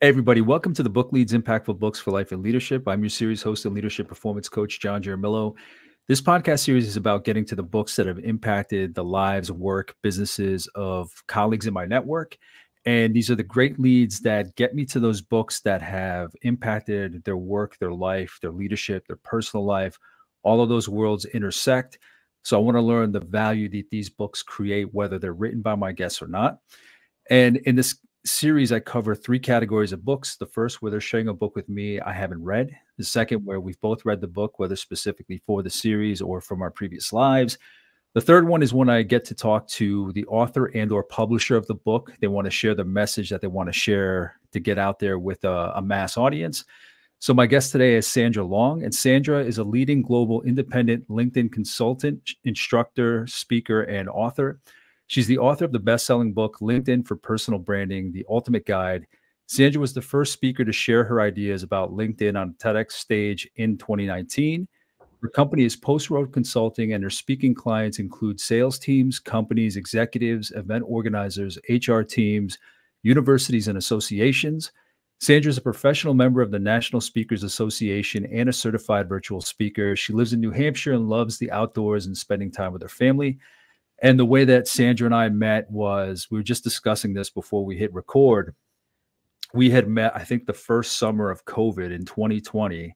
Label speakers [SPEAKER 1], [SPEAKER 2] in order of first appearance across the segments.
[SPEAKER 1] Hey everybody, welcome to the Book Leads Impactful Books for Life and Leadership. I'm your series host and leadership performance coach, John Jaramillo. This podcast series is about getting to the books that have impacted the lives, work, businesses of colleagues in my network. And these are the great leads that get me to those books that have impacted their work, their life, their leadership, their personal life. All of those worlds intersect. So I want to learn the value that these books create, whether they're written by my guests or not. And in this series, I cover three categories of books. The first, where they're sharing a book with me I haven't read. The second, where we've both read the book, whether specifically for the series or from our previous lives. The third one is when I get to talk to the author and or publisher of the book. They want to share the message that they want to share to get out there with a mass audience. So my guest today is Sandra Long, and Sandra is a leading global independent LinkedIn consultant, instructor, speaker, and author. She's the author of the best-selling book, LinkedIn for Personal Branding, The Ultimate Guide. Sandra was the first speaker to share her ideas about LinkedIn on a TEDx stage in 2019. Her company is Post Road Consulting, and her speaking clients include sales teams, companies, executives, event organizers, HR teams, universities, and associations. Sandra is a professional member of the National Speakers Association and a certified virtual speaker. She lives in New Hampshire and loves the outdoors and spending time with her family. And the way that Sandra and I met was, we were just discussing this before we hit record. We had met, I think, the first summer of COVID in 2020.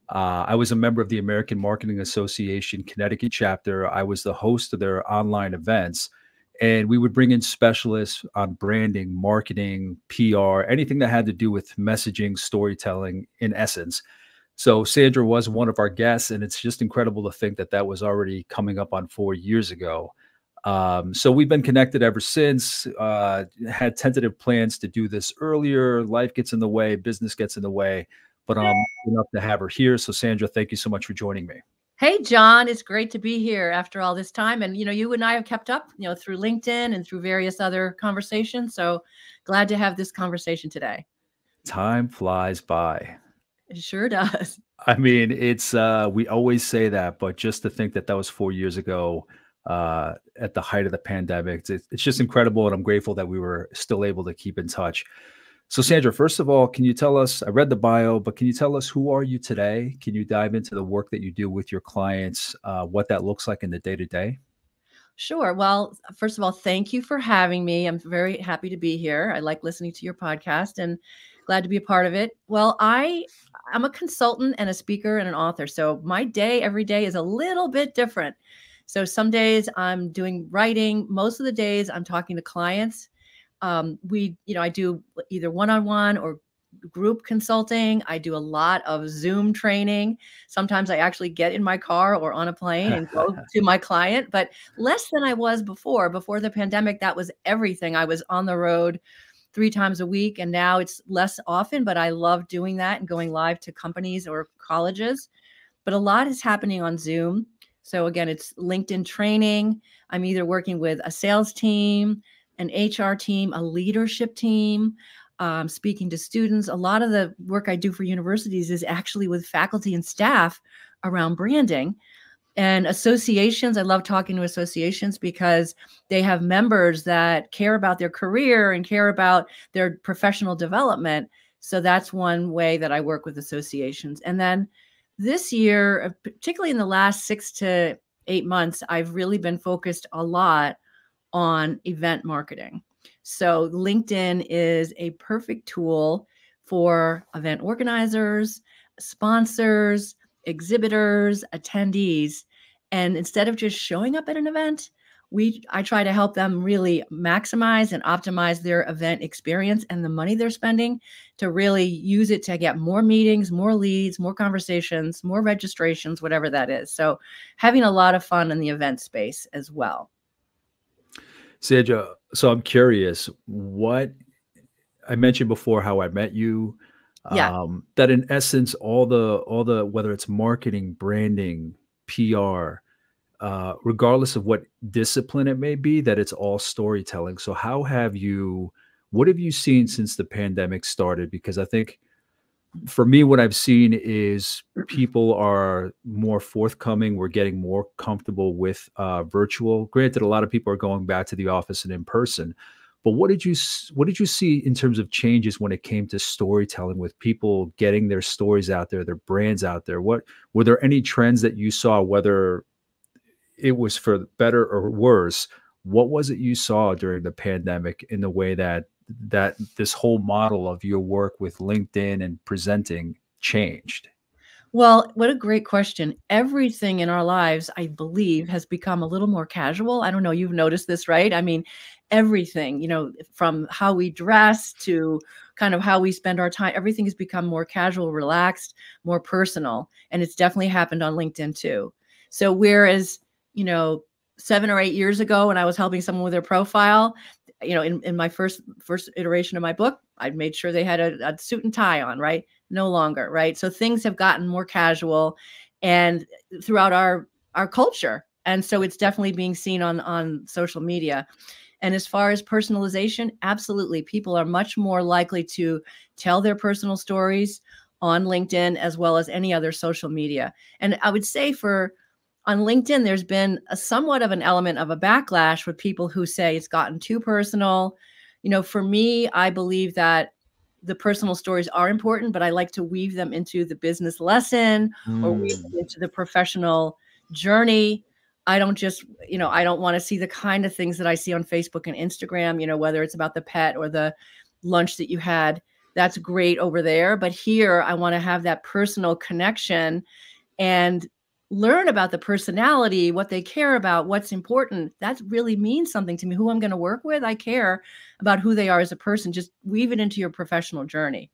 [SPEAKER 1] I was a member of the American Marketing Association Connecticut chapter. I was the host of their online events, and we would bring in specialists on branding, marketing, PR, anything that had to do with messaging, storytelling, in essence. So Sandra was one of our guests, and it's just incredible to think that that was already coming up on 4 years ago. So we've been connected ever since, had tentative plans to do this earlier. Life gets in the way, business gets in the way, but I'm enough to have her here. So Sandra, thank you so much for joining me.
[SPEAKER 2] Hey, John, it's great to be here after all this time. And, you and I have kept up, through LinkedIn and through various other conversations. So glad to have this conversation today.
[SPEAKER 1] Time flies by.
[SPEAKER 2] It sure does.
[SPEAKER 1] I mean, it's, we always say that, but just to think that that was 4 years ago, at the height of the pandemic, it's just incredible. And I'm grateful that we were still able to keep in touch. So Sandra, first of all, can you tell us, I read the bio, but can you tell us, who are you today? Can you dive into the work that you do with your clients, what that looks like in the day-to-day?
[SPEAKER 2] Sure. Well, first of all, thank you for having me. I'm very happy to be here. I like listening to your podcast and glad to be a part of it. Well, I'm a consultant and a speaker and an author. So my day every day is a little bit different. So some days I'm doing writing. Most of the days I'm talking to clients. I do either one-on-one or group consulting. I do a lot of Zoom training. Sometimes I actually get in my car or on a plane and go to my client, but less than I was before. Before the pandemic, that was everything. I was on the road 3 times a week, and now it's less often, but I love doing that and going live to companies or colleges. But a lot is happening on Zoom. So again, it's LinkedIn training. I'm either working with a sales team, an HR team, a leadership team, speaking to students. A lot of the work I do for universities is actually with faculty and staff around branding. And associations, I love talking to associations because they have members that care about their career and care about their professional development. So that's one way that I work with associations. And then this year, particularly in the last 6 to 8 months, I've really been focused a lot on event marketing. So LinkedIn is a perfect tool for event organizers, sponsors, exhibitors, attendees. And instead of just showing up at an event, I try to help them really maximize and optimize their event experience and the money they're spending to really use it to get more meetings, more leads, more conversations, more registrations, whatever that is. So having a lot of fun in the event space as well.
[SPEAKER 1] Sandra, so I'm curious, what I mentioned before, how I met you, that in essence, all the, whether it's marketing, branding, PR, regardless of what discipline it may be, that it's all storytelling. So what have you seen since the pandemic started? Because I think for me, what I've seen is people are more forthcoming. We're getting more comfortable with virtual. Granted, a lot of people are going back to the office and in person, But what did you see in terms of changes when it came to storytelling, with people getting their stories out there, their brands out there? What were there any trends that you saw, whether it was for better or worse? What was it you saw during the pandemic in the way that this whole model of your work with LinkedIn and presenting changed?
[SPEAKER 2] Well, what a great question. Everything in our lives, I believe, has become a little more casual. I don't know, you've noticed this, right? I mean, everything, from how we dress to kind of how we spend our time, everything has become more casual, relaxed, more personal. And it's definitely happened on LinkedIn too. So whereas, 7 or 8 years ago when I was helping someone with their profile, in my first iteration of my book, I made sure they had a suit and tie on, right? No longer, right? So things have gotten more casual and throughout our culture. And so it's definitely being seen on social media. And as far as personalization, absolutely. People are much more likely to tell their personal stories on LinkedIn as well as any other social media. And I would say on LinkedIn, there's been a somewhat of an element of a backlash with people who say it's gotten too personal. For me, I believe that the personal stories are important, but I like to weave them into the business lesson or weave them
[SPEAKER 1] Mm.
[SPEAKER 2] into the professional journey. I don't just, I don't want to see the kind of things that I see on Facebook and Instagram, whether it's about the pet or the lunch that you had. That's great over there. But here, I want to have that personal connection and learn about the personality, what they care about, what's important. That really means something to me. Who I'm going to work with, I care about who they are as a person. Just weave it into your professional journey.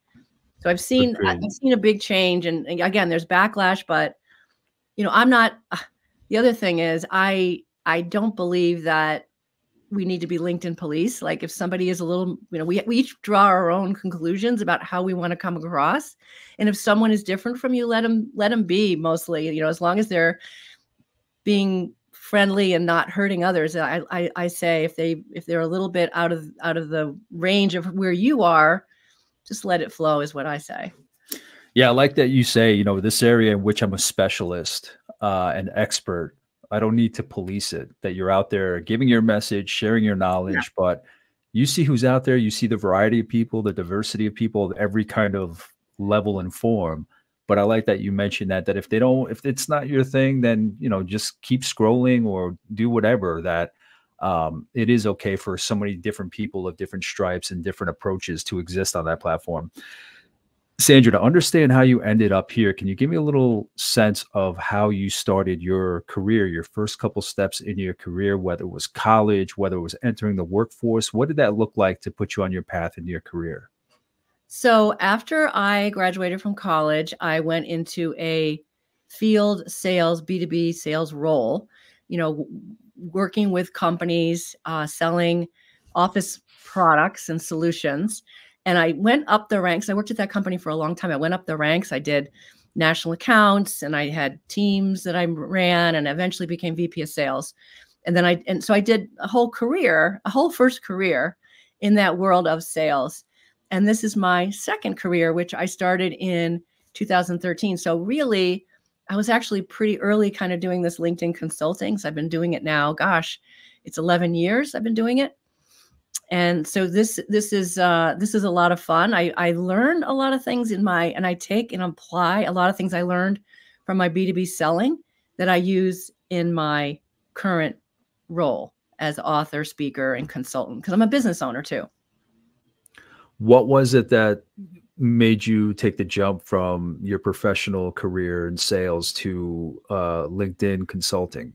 [SPEAKER 2] So I've seen
[SPEAKER 1] Agreed.
[SPEAKER 2] a big change, and again, there's backlash, but I'm not. The other thing is, I don't believe that we need to be LinkedIn police. Like if somebody is a little, we each draw our own conclusions about how we want to come across. And if someone is different from you, let them be, mostly, as long as they're being friendly and not hurting others. I say if they're a little bit out of the range of where you are, just let it flow is what I say.
[SPEAKER 1] Yeah, I like that you say, this area in which I'm a specialist, an expert. I don't need to police it, that you're out there giving your message, sharing your
[SPEAKER 2] Yeah.
[SPEAKER 1] knowledge, but you see who's out there, you see the variety of people, the diversity of people, of every kind of level and form. But I like that you mentioned that if it's not your thing, then, just keep scrolling or do whatever, that it is okay for so many different people of different stripes and different approaches to exist on that platform. Sandra, to understand how you ended up here, can you give me a little sense of how you started your career, your first couple steps in your career, whether it was college, whether it was entering the workforce? What did that look like to put you on your path in your career?
[SPEAKER 2] So after I graduated from college, I went into a field sales, B2B sales role, working with companies, selling office products and solutions. And I went up the ranks. I worked at that company for a long time. I went up the ranks. I did national accounts and I had teams that I ran and eventually became VP of sales. And so I did a whole first career in that world of sales. And this is my second career, which I started in 2013. So really, I was actually pretty early kind of doing this LinkedIn consulting. So I've been doing it now. Gosh, it's 11 years I've been doing it. And so this is a lot of fun. I learn a lot of things and I take and apply a lot of things I learned from my B2B selling that I use in my current role as author, speaker, and consultant, because I'm a business owner too.
[SPEAKER 1] What was it that made you take the jump from your professional career in sales to LinkedIn consulting?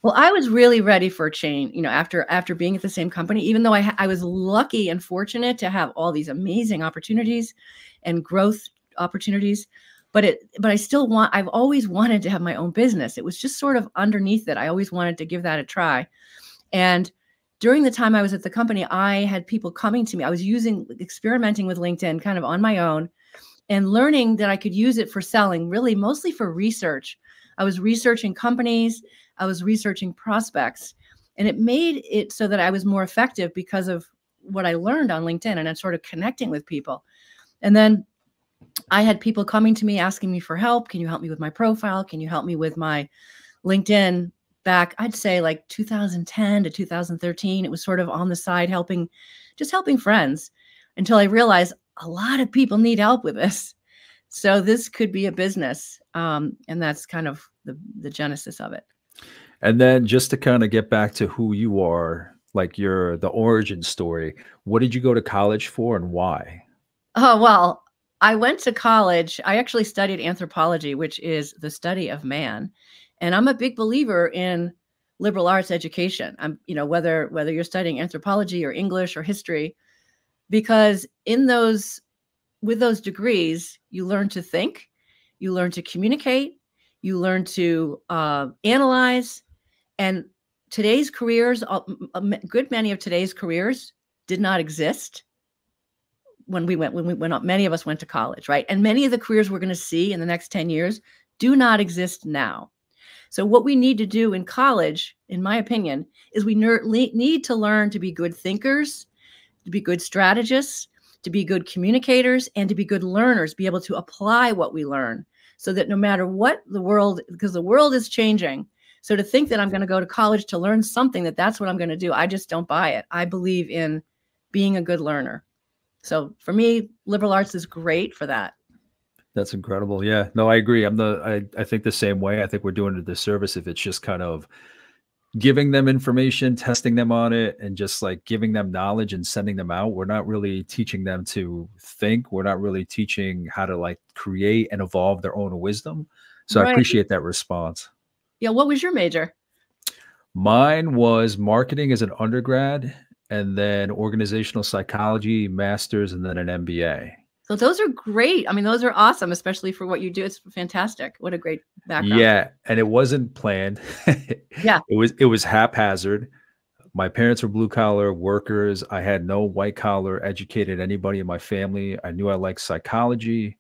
[SPEAKER 2] Well, I was really ready for a change, after being at the same company, even though I was lucky and fortunate to have all these amazing opportunities and growth opportunities. But I've always wanted to have my own business. It was just sort of underneath it. I always wanted to give that a try. And during the time I was at the company, I had people coming to me. I was experimenting with LinkedIn kind of on my own and learning that I could use it for selling, really mostly for research. I was researching companies. I was researching prospects, and it made it so that I was more effective because of what I learned on LinkedIn and I'm sort of connecting with people. And then I had people coming to me asking me for help. Can you help me with my profile? Can you help me with my LinkedIn back, I'd say like 2010 to 2013. It was sort of on the side, just helping friends, until I realized a lot of people need help with this. So this could be a business. And that's kind of the genesis of it.
[SPEAKER 1] And then just to kind of get back to who you are, like the origin story, what did you go to college for and why?
[SPEAKER 2] Oh, well, I went to college. I actually studied anthropology, which is the study of man. And I'm a big believer in liberal arts education. Whether you're studying anthropology or English or history, because with those degrees, you learn to think, you learn to communicate, you learn to analyze. And today's careers, a good many of today's careers did not exist when we went up. Many of us went to college, right? And many of the careers we're going to see in the next 10 years do not exist now. So what we need to do in college, in my opinion, is we need to learn to be good thinkers, to be good strategists, to be good communicators, and to be good learners, be able to apply what we learn, so that no matter what because the world is changing. So to think that I'm going to go to college to learn something, that's what I'm going to do, I just don't buy it. I believe in being a good learner. So for me, liberal arts is great for that.
[SPEAKER 1] That's incredible. Yeah, no, I agree. I think the same way. I think we're doing a disservice if it's just kind of giving them information, testing them on it, and just like giving them knowledge and sending them out. We're not really teaching them to think. We're not really teaching how to like create and evolve their own wisdom. So
[SPEAKER 2] Right.
[SPEAKER 1] I appreciate that response.
[SPEAKER 2] Yeah. What was your major?
[SPEAKER 1] Mine was marketing as an undergrad, and then organizational psychology, master's, and then an MBA.
[SPEAKER 2] So those are great. I mean, those are awesome, especially for what you do. It's fantastic. What a great background.
[SPEAKER 1] Yeah, and it wasn't planned.
[SPEAKER 2] Yeah.
[SPEAKER 1] It was haphazard. My parents were blue collar workers. I had no white collar educated anybody in my family. I knew I liked psychology.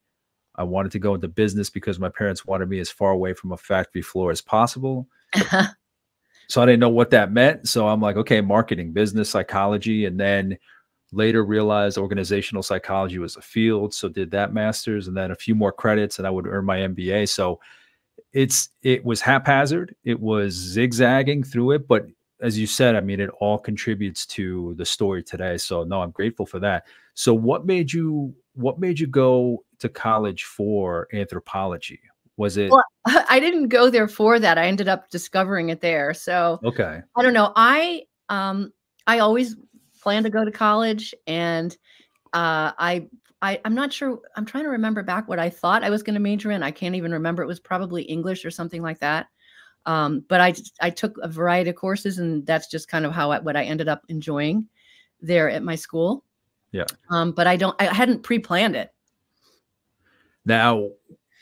[SPEAKER 1] I wanted to go into business because my parents wanted me as far away from a factory floor as possible. So I didn't know what that meant. So I'm like, okay, marketing, business, psychology, and then later realized organizational psychology was a field. So did that master's and then a few more credits and I would earn my MBA. So it was haphazard. It was zigzagging through it. But as you said, I mean, it all contributes to the story today. So no, I'm grateful for that. So what made you go to college for anthropology? Was it?
[SPEAKER 2] Well, I didn't go there for that. I ended up discovering it there. So
[SPEAKER 1] Okay.
[SPEAKER 2] I don't know. I always planned to go to college, and I'm not sure. I'm trying to remember back what I thought I was going to major in. I can't even remember. It was probably English or something like that. But I took a variety of courses, and that's just kind of what I ended up enjoying there at my school.
[SPEAKER 1] Yeah.
[SPEAKER 2] But I hadn't pre-planned it.
[SPEAKER 1] Now,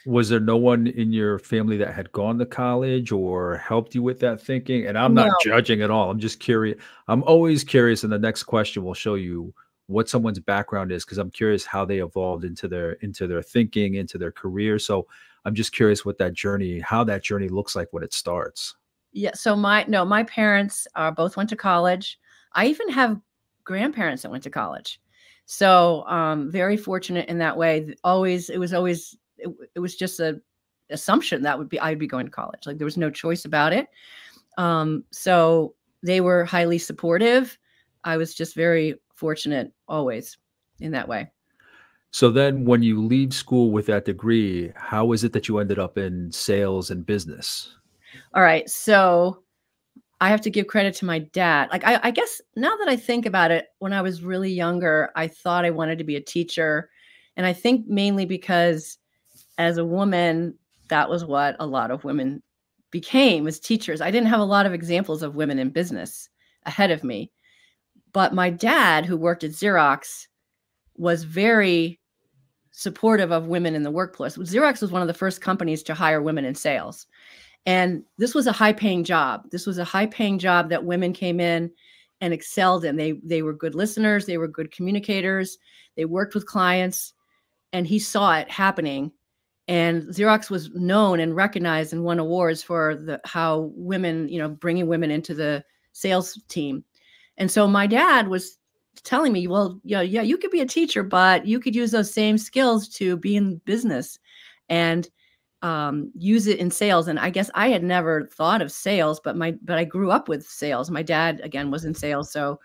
[SPEAKER 1] was there no one in your family that had gone to college or helped you with that thinking? And I'm not judging at all. I'm just curious. I'm always curious. And the next question will show you what someone's background is, because I'm curious how they evolved into their thinking, into their career. So I'm just curious how that journey looks like when it starts.
[SPEAKER 2] Yeah. So my parents both went to college. I even have grandparents that went to college. So very fortunate in that way. It was just a assumption that I'd be going to college. Like there was no choice about it. So they were highly supportive. I was just very fortunate always in that way.
[SPEAKER 1] So then when you leave school with that degree, how is it that you ended up in sales and business?
[SPEAKER 2] All right. So I have to give credit to my dad. Like, I guess now that I think about it, when I was really younger, I thought I wanted to be a teacher. And I think mainly because as a woman, that was what a lot of women became, as teachers. I didn't have a lot of examples of women in business ahead of me. But my dad, who worked at Xerox, was very supportive of women in the workplace. Xerox was one of the first companies to hire women in sales. And this was a high-paying job. This was a high-paying job that women came in and excelled in. They were good listeners. They were good communicators. They worked with clients. And he saw it happening. And Xerox was known and recognized and won awards for how women, bringing women into the sales team. And so my dad was telling me, well, yeah, you could be a teacher, but you could use those same skills to be in business. And use it in sales. And I guess I had never thought of sales, but I grew up with sales. My dad, again, was in sales. So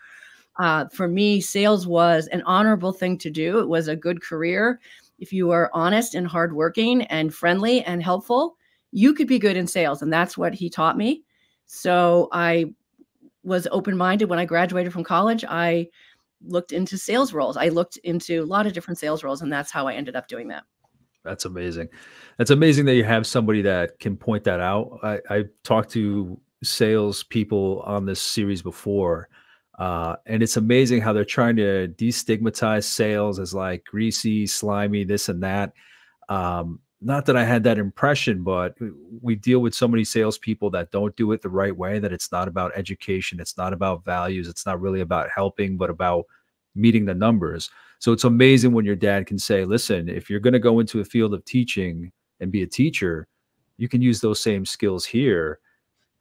[SPEAKER 2] for me, sales was an honorable thing to do. It was a good career. If you were honest and hardworking and friendly and helpful, you could be good in sales. And that's what he taught me. So I was open-minded. When I graduated from college, I looked into sales roles. I looked into a lot of different sales roles, and that's how I ended up doing that.
[SPEAKER 1] That's amazing. That's amazing that you have somebody that can point that out. I talked to sales people on this series before, and it's amazing how they're trying to destigmatize sales as like greasy, slimy, this and that. Not that I had that impression, but we deal with so many salespeople that don't do it the right way, that it's not about education. It's not about values. It's not really about helping, but about meeting the numbers. So it's amazing when your dad can say, listen, if you're going to go into a field of teaching and be a teacher, you can use those same skills here.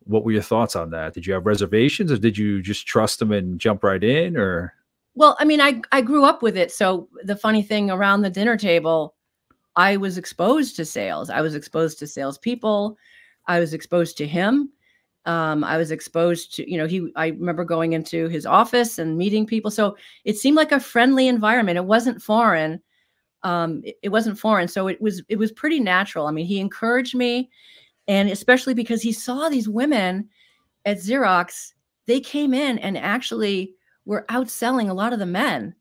[SPEAKER 1] What were your thoughts on that? Did you have reservations, or did you just trust them and jump right in? Or
[SPEAKER 2] Well, I mean, I grew up with it. So the funny thing, around the dinner table, I was exposed to sales. I was exposed to salespeople. I was exposed to him. I was exposed to, I remember going into his office and meeting people. So it seemed like a friendly environment. It wasn't foreign. It wasn't foreign. So it was pretty natural. I mean, he encouraged me, and especially because he saw these women at Xerox, they came in and actually were outselling a lot of the men.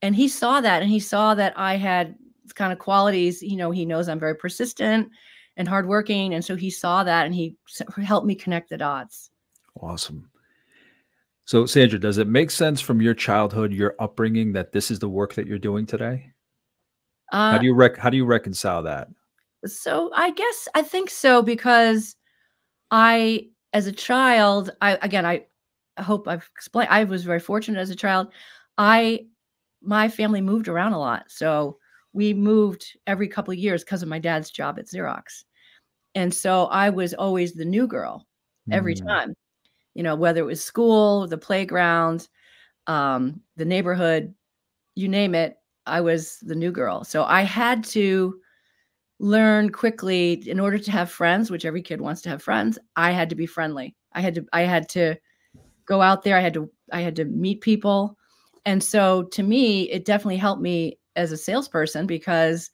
[SPEAKER 2] And he saw that, and he saw that I had kind of qualities. He knows I'm very persistent and hardworking. And so he saw that, and he helped me connect the dots.
[SPEAKER 1] awesome. So Sandra, does it make sense from your childhood, your upbringing, that this is the work that you're doing today? How
[SPEAKER 2] Uh,
[SPEAKER 1] do you reconcile that?
[SPEAKER 2] so I think so, because as a child, I hope I've explained, I was very fortunate as a child. My family moved around a lot. So we moved every couple of years because of my dad's job at Xerox. And so I was always the new girl every
[SPEAKER 1] Mm,
[SPEAKER 2] time, whether it was school, the playground, the neighborhood, you name it, I was the new girl. So I had to learn quickly, in order to have friends, which every kid wants to have friends. I had to be friendly. I had to go out there. I had to meet people. And so to me, it definitely helped me as a salesperson, because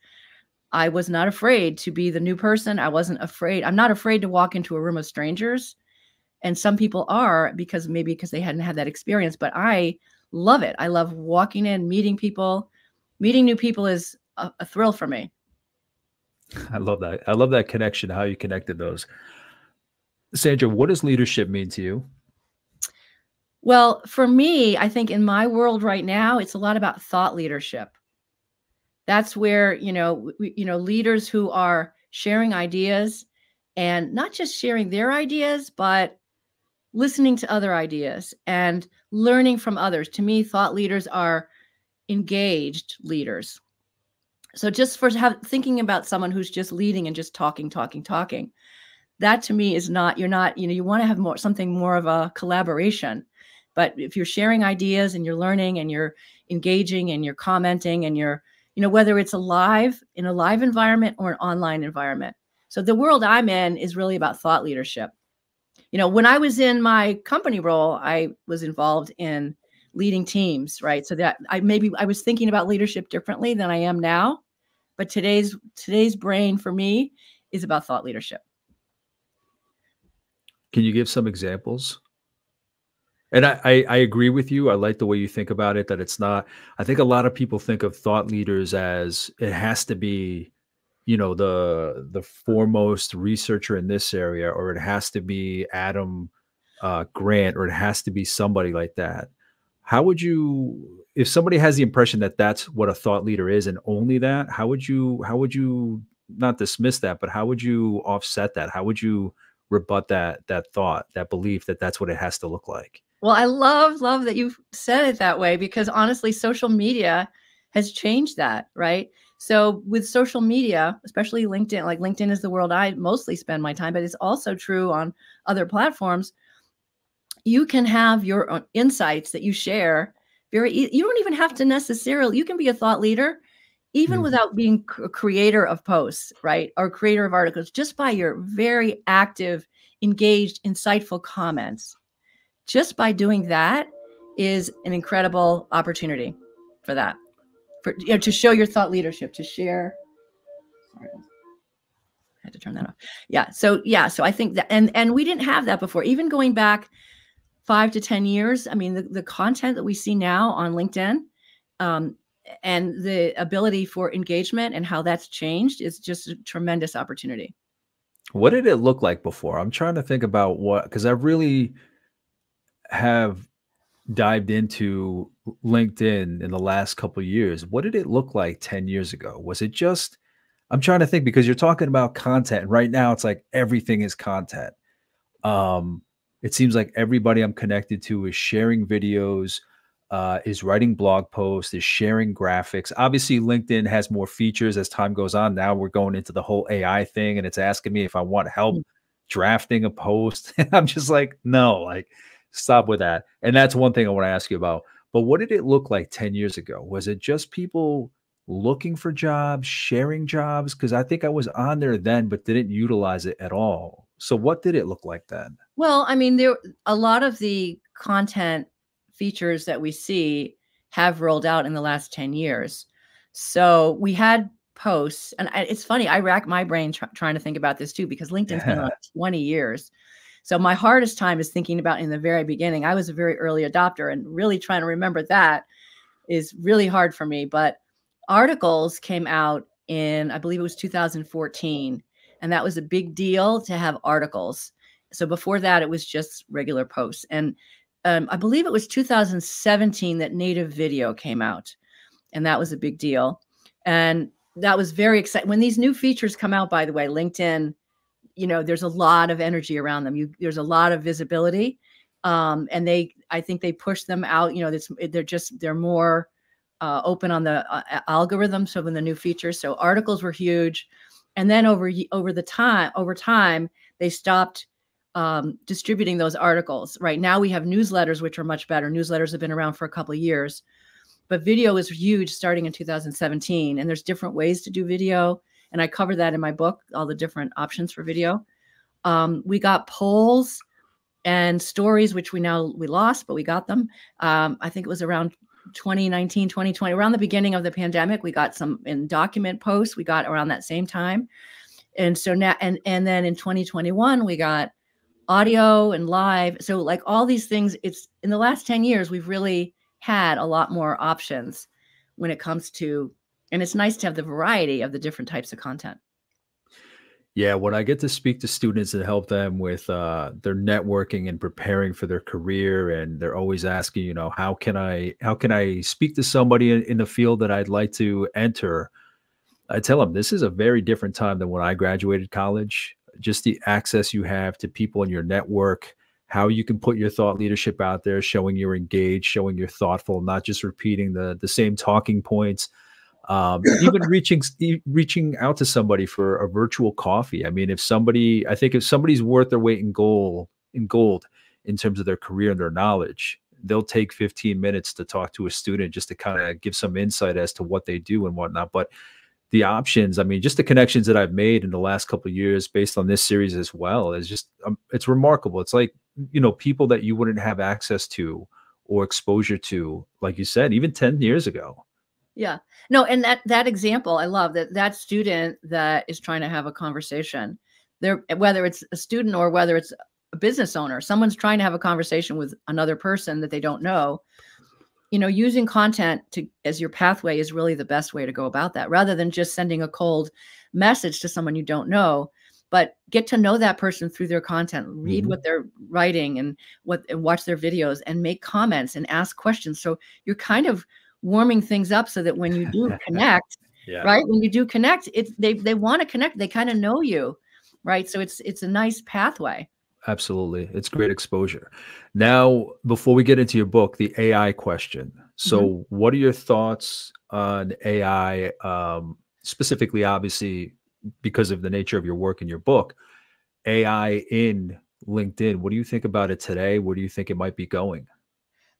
[SPEAKER 2] I was not afraid to be the new person. I'm not afraid to walk into a room of strangers. And some people are, because they hadn't had that experience, but I love it. I love walking in, meeting people. Meeting new people is a thrill for me.
[SPEAKER 1] I love that. I love that connection, how you connected those. Sandra, what does leadership mean to you?
[SPEAKER 2] Well, for me, I think in my world right now, it's a lot about thought leadership. That's where, leaders who are sharing ideas, and not just sharing their ideas, but listening to other ideas and learning from others. To me, thought leaders are engaged leaders. So just thinking about someone who's just leading and just talking, that to me is not, you want to have something more of a collaboration. But if you're sharing ideas and you're learning and you're engaging and you're commenting and you're, whether it's in a live environment or an online environment. So the world I'm in is really about thought leadership. When I was in my company role, I was involved in leading teams, right? So that I was thinking about leadership differently than I am now. But today's brain for me is about thought leadership.
[SPEAKER 1] Can you give some examples? And I agree with you. I like the way you think about it, that it's not, I think a lot of people think of thought leaders as it has to be, the foremost researcher in this area, or it has to be Adam Grant, or it has to be somebody like that. How would you, if somebody has the impression that that's what a thought leader is and only that, how would you not dismiss that, but how would you offset that? How would you rebut that thought, that belief that that's what it has to look like?
[SPEAKER 2] Well, I love that you said it that way, because honestly, social media has changed that, right? So with social media, especially LinkedIn, like LinkedIn is the world I mostly spend my time, but it's also true on other platforms. You can have your own insights that you share you don't even have to necessarily, you can be a thought leader even
[SPEAKER 1] Mm.
[SPEAKER 2] without being a creator of posts, right? Or creator of articles, just by your very active, engaged, insightful comments. Just by doing that is an incredible opportunity for that, for, you know, to show your thought leadership, to share. Sorry, I had to turn that off. So I think that, and we didn't have that before. Even going back 5 to 10 years, I mean, the content that we see now on LinkedIn, and the ability for engagement and how that's changed is just a tremendous opportunity.
[SPEAKER 1] What did it look like before? I'm trying to think about what, because I really have dived into LinkedIn in the last couple of years. What did it look like 10 years ago? Was it just, I'm trying to think because you're talking about content. And right now it's like everything is content. Um, it seems like everybody I'm connected to is sharing videos, is writing blog posts, is sharing graphics. Obviously, LinkedIn has more features as time goes on. Now we're going into the whole AI thing, and it's asking me if I want help
[SPEAKER 2] Mm.
[SPEAKER 1] drafting a post. And I'm just like, no, like stop with that. And that's one thing I want to ask you about. But what did it look like 10 years ago? Was it just people looking for jobs, sharing jobs? Because I think I was on there then, but didn't utilize it at all. So what did it look like then?
[SPEAKER 2] Well, I mean, there a lot of the content features that we see have rolled out in the last 10 years. So we had posts, and it's funny, I rack my brain trying to think about this too, because LinkedIn's been around 20 years. So my hardest time is thinking about in the very beginning. I was a very early adopter, and really trying to remember that is really hard for me. But articles came out in, I believe it was 2014, and that was a big deal to have articles. So before that, it was just regular posts. And I believe it was 2017 that native video came out, and that was a big deal. And that was very exciting. When these new features come out, by the way, LinkedIn, you know, there's a lot of energy around them. There's a lot of visibility. And I think they push them out, you know, they're more open on the algorithm. So when the new features, so articles were huge. And then over time, they stopped distributing those articles. Right now we have newsletters, which are much better. Newsletters have been around for a couple of years, but video is huge starting in 2017. And there's different ways to do video. And I cover that in my book, all the different options for video. We got polls and stories, which we lost, but we got them. I think it was around 2019, 2020, around the beginning of the pandemic. We got some in document posts. We got around that same time. And so now, and then in 2021, we got audio and live. So like all these things, it's in the last 10 years, we've really had a lot more options when it comes to, and it's nice to have the variety of the different types of content.
[SPEAKER 1] Yeah, when I get to speak to students and help them with their networking and preparing for their career, and they're always asking, you know, how can I speak to somebody in the field that I'd like to enter? I tell them this is a very different time than when I graduated college. Just the access you have to people in your network, how you can put your thought leadership out there, showing you're engaged, showing you're thoughtful, not just repeating the same talking points. Even reaching out to somebody for a virtual coffee. I mean, if somebody's worth their weight in gold in terms of their career and their knowledge, they'll take 15 minutes to talk to a student just to kind of give some insight as to what they do and whatnot. But the options, I mean, just the connections that I've made in the last couple of years based on this series as well is just, it's remarkable. It's like, you know, people that you wouldn't have access to or exposure to, like you said, even 10 years ago.
[SPEAKER 2] Yeah, no. And that example, I love that student that is trying to have a conversation there, whether it's a student or whether it's a business owner, someone's trying to have a conversation with another person that they don't know. You know, using content as your pathway is really the best way to go about that, rather than just sending a cold message to someone you don't know. But get to know that person through their content, read what they're writing and watch their videos and make comments and ask questions. So you're kind of warming things up so that when you do connect,
[SPEAKER 1] Yeah.
[SPEAKER 2] right? When you do connect, they want to connect. They kind of know you, right? So it's a nice pathway.
[SPEAKER 1] Absolutely. It's great exposure. Now, before we get into your book, the AI question. So what are your thoughts on AI, specifically, obviously, because of the nature of your work in your book, AI in LinkedIn? What do you think about it today? Where do you think it might be going?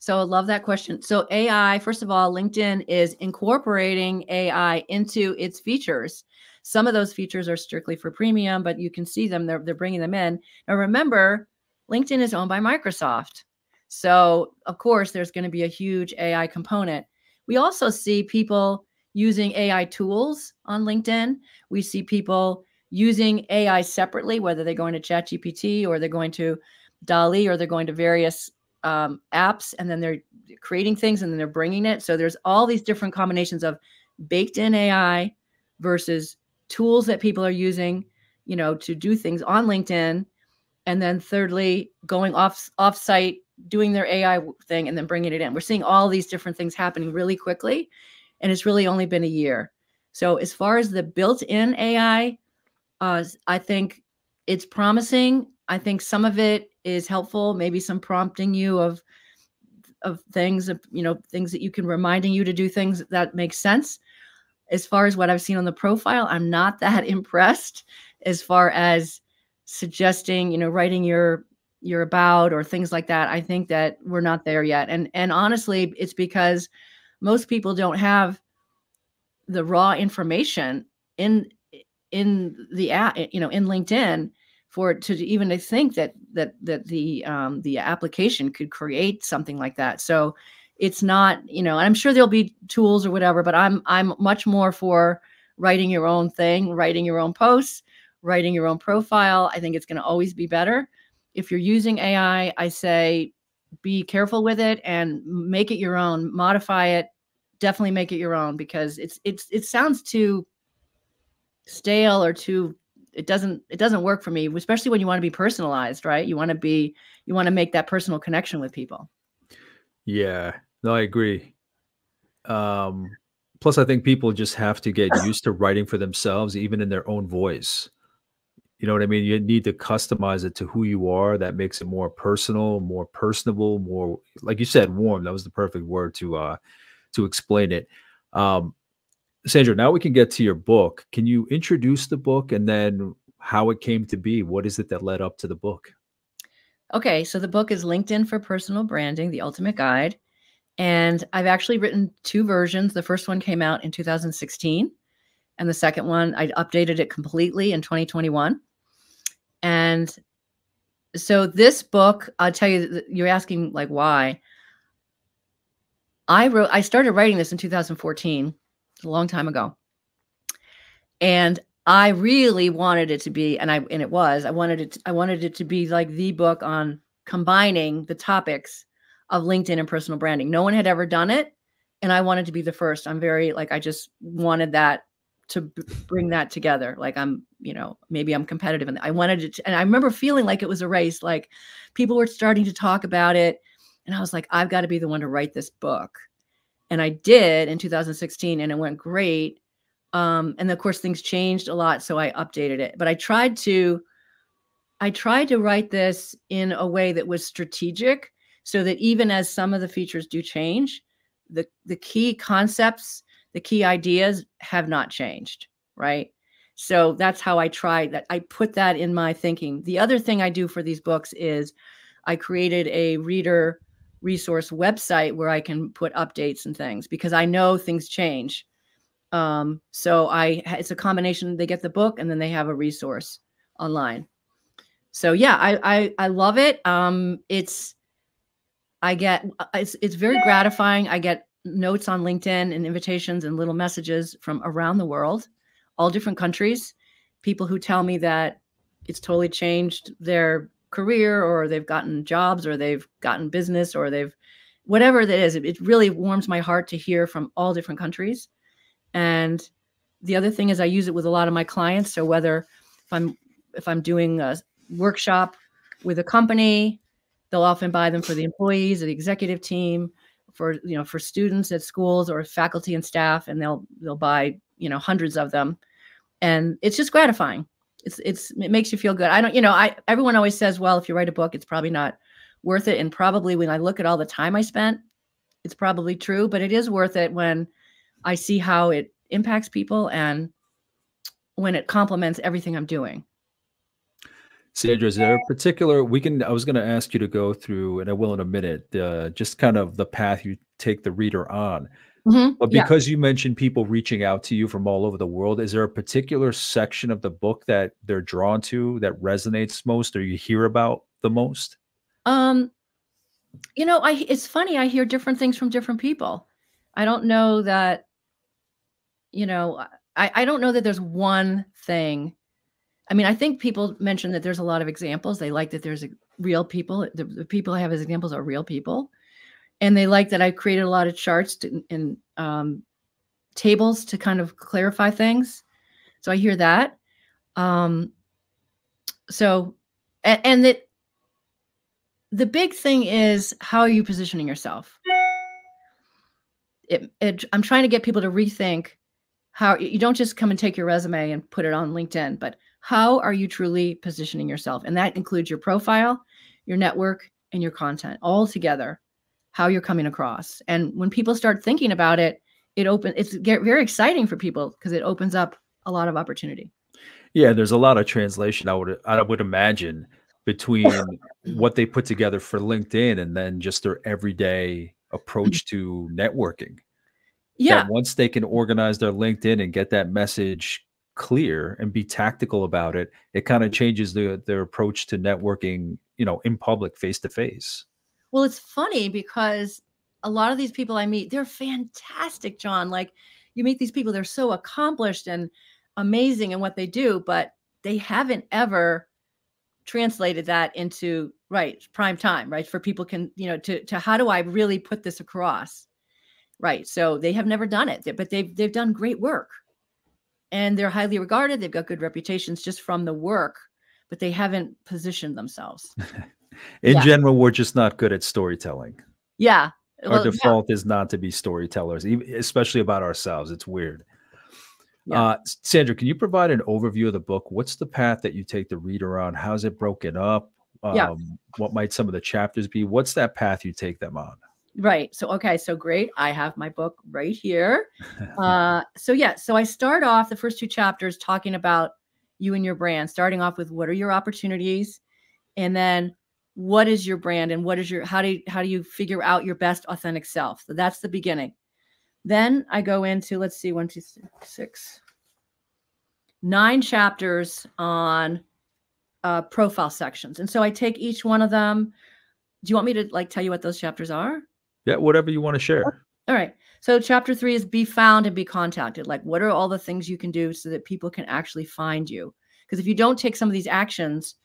[SPEAKER 2] So I love that question. So AI, first of all, LinkedIn is incorporating AI into its features. Some of those features are strictly for premium, but you can see them. They're bringing them in. Now remember, LinkedIn is owned by Microsoft. So of course, there's going to be a huge AI component. We also see people using AI tools on LinkedIn. We see people using AI separately, whether they're going to ChatGPT or they're going to DALL-E or they're going to various apps, and then they're creating things and then they're bringing it. So there's all these different combinations of baked in AI versus tools that people are using, you know, to do things on LinkedIn. And then thirdly, going off site, doing their AI thing and then bringing it in. We're seeing all these different things happening really quickly. And it's really only been a year. So as far as the built-in AI, I think it's promising. I think some of it is helpful, maybe some prompting you of things, you know, things that you can reminding you to do things that make sense. As far as what I've seen on the profile, I'm not that impressed as far as suggesting, you know, writing your about or things like that. I think that we're not there yet. And honestly, it's because most people don't have the raw information in the app, you know, in LinkedIn for it to even to think that the application could create something like that. So it's not, you know, and I'm sure there'll be tools or whatever, but I'm much more for writing your own thing, writing your own posts, writing your own profile. I think it's going to always be better. If you're using AI, I say be careful with it and make it your own, modify it, definitely make it your own, because it sounds too stale or too, it doesn't work for me, especially when you want to be personalized, right? You want to make that personal connection with people.
[SPEAKER 1] Yeah, no, I agree. Plus, I think people just have to get used to writing for themselves, even in their own voice. You know what I mean? You need to customize it to who you are. That makes it more personal, more personable, more, like you said, warm. That was the perfect word to explain it. Um, Sandra, now we can get to your book. Can you introduce the book and then how it came to be? What is it that led up to the book?
[SPEAKER 2] Okay, so the book is LinkedIn for Personal Branding, The Ultimate Guide. And I've actually written two versions. The first one came out in 2016, and the second one, I updated it completely in 2021. And so this book, I'll tell you, you're asking like why. I started writing this in 2014, a long time ago. And I really wanted it to be, and it was, I wanted it to be like the book on combining the topics of LinkedIn and personal branding. No one had ever done it, and I wanted to be the first. I'm very like, I just wanted that to bring that together. Like I'm, you know, maybe I'm competitive, and I wanted it to, and I remember feeling like it was a race. Like people were starting to talk about it, and I was like, I've got to be the one to write this book. And I did in 2016, and it went great. And of course things changed a lot, so I updated it. But I tried to write this in a way that was strategic, so that even as some of the features do change, the key concepts, the key ideas have not changed, right? So that's how I tried that. I put that in my thinking. The other thing I do for these books is I created a reader resource website where I can put updates and things, because I know things change. So it's a combination. They get the book and then they have a resource online. So yeah, I love it. It's very gratifying. I get notes on LinkedIn and invitations and little messages from around the world, all different countries, people who tell me that it's totally changed their career, or they've gotten jobs, or they've gotten business, or they've, whatever that is. It really warms my heart to hear from all different countries. And the other thing is I use it with a lot of my clients. So whether if I'm doing a workshop with a company, they'll often buy them for the employees or the executive team, for, you know, for students at schools or faculty and staff, and they'll buy, you know, hundreds of them. And it's just gratifying. It makes you feel good. I don't, you know, everyone always says, well, if you write a book, it's probably not worth it. And probably when I look at all the time I spent, it's probably true, but it is worth it when I see how it impacts people and when it complements everything I'm doing.
[SPEAKER 1] Sandra, is there a particular I was going to ask you to go through, and I will in a minute, just kind of the path you take the reader on. But
[SPEAKER 2] Yeah.
[SPEAKER 1] because you mentioned people reaching out to you from all over the world, is there a particular section of the book that they're drawn to that resonates most or you hear about the most?
[SPEAKER 2] Um, it's funny. I hear different things from different people. I don't know that, I don't know that there's one thing. I mean, I think people mention that there's a lot of examples. They like that there's real people. The people I have as examples are real people. And they like that I created a lot of charts and tables to kind of clarify things. So I hear that. So, and that the big thing is, how are you positioning yourself? I'm trying to get people to rethink how you don't just come and take your resume and put it on LinkedIn, but how are you truly positioning yourself? And that includes your profile, your network, and your content all together, how you're coming across. And when people start thinking about it, it's very exciting for people because it opens up a lot of opportunity.
[SPEAKER 1] Yeah, there's a lot of translation, I would imagine, between what they put together for LinkedIn and then just their everyday approach to networking.
[SPEAKER 2] Yeah.
[SPEAKER 1] That once they can organize their LinkedIn and get that message clear and be tactical about it, it kind of changes their approach to networking, in public, face to face.
[SPEAKER 2] Well, it's funny because a lot of these people I meet, they're fantastic, John. Like, you meet these people, they're so accomplished and amazing in what they do, but they haven't ever translated that into prime time, right? For people can, to how do I really put this across? Right. So they have never done it, but they've done great work and they're highly regarded. They've got good reputations just from the work, but they haven't positioned themselves.
[SPEAKER 1] In general, we're just not good at storytelling.
[SPEAKER 2] Yeah.
[SPEAKER 1] Our default is not to be storytellers, especially about ourselves. It's weird. Yeah. Sandra, can you provide an overview of the book? What's the path that you take the reader on? How's it broken up? What might some of the chapters be? What's that path you take them on?
[SPEAKER 2] Right. So, okay. So great. I have my book right here. So I start off the first 2 chapters talking about you and your brand, starting off with what are your opportunities, and then what is your brand and what is how do you figure out your best authentic self? So that's the beginning. Then I go into, let's see, 1, 2, 3, 6, 9 chapters on profile sections. And so I take each one of them. Do you want me to tell you what those chapters are?
[SPEAKER 1] Yeah, whatever you want to share.
[SPEAKER 2] All right. So chapter 3 is be found and be contacted. Like, what are all the things you can do so that people can actually find you? Because if you don't take some of these actions,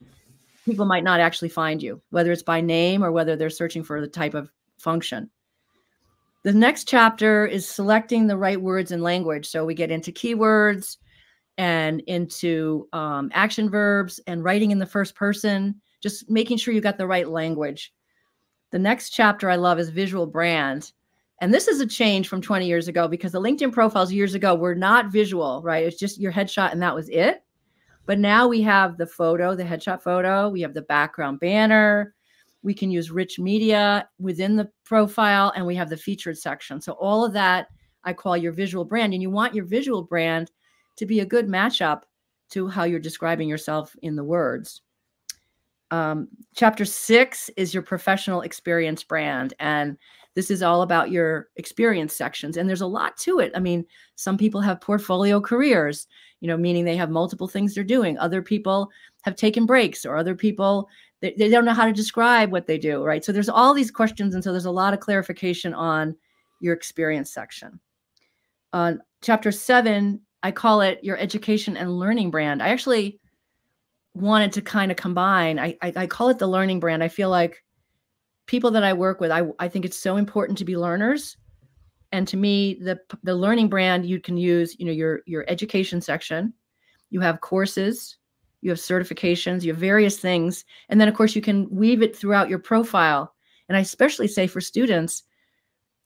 [SPEAKER 2] people might not actually find you, whether it's by name or whether they're searching for the type of function. The next chapter is selecting the right words and language. So we get into keywords and into action verbs and writing in the first person, just making sure you got the right language. The next chapter I love is visual brand. And this is a change from 20 years ago because the LinkedIn profiles years ago were not visual, right? It's just your headshot and that was it. But now we have the photo, the headshot photo. We have the background banner. We can use rich media within the profile, and we have the featured section. So all of that I call your visual brand. And you want your visual brand to be a good matchup to how you're describing yourself in the words. Chapter 6 is your professional experience brand. And this is all about your experience sections. And there's a lot to it. I mean, some people have portfolio careers, meaning they have multiple things they're doing. Other people have taken breaks, or other people, they don't know how to describe what they do, right? So there's all these questions. And so there's a lot of clarification on your experience section. Chapter 7, I call it your education and learning brand. I actually wanted to kind of combine, I call it the learning brand. I feel like people that I work with, I think it's so important to be learners. And to me, the learning brand, you can use, your education section, you have courses, you have certifications, you have various things. And then of course you can weave it throughout your profile. And I especially say for students,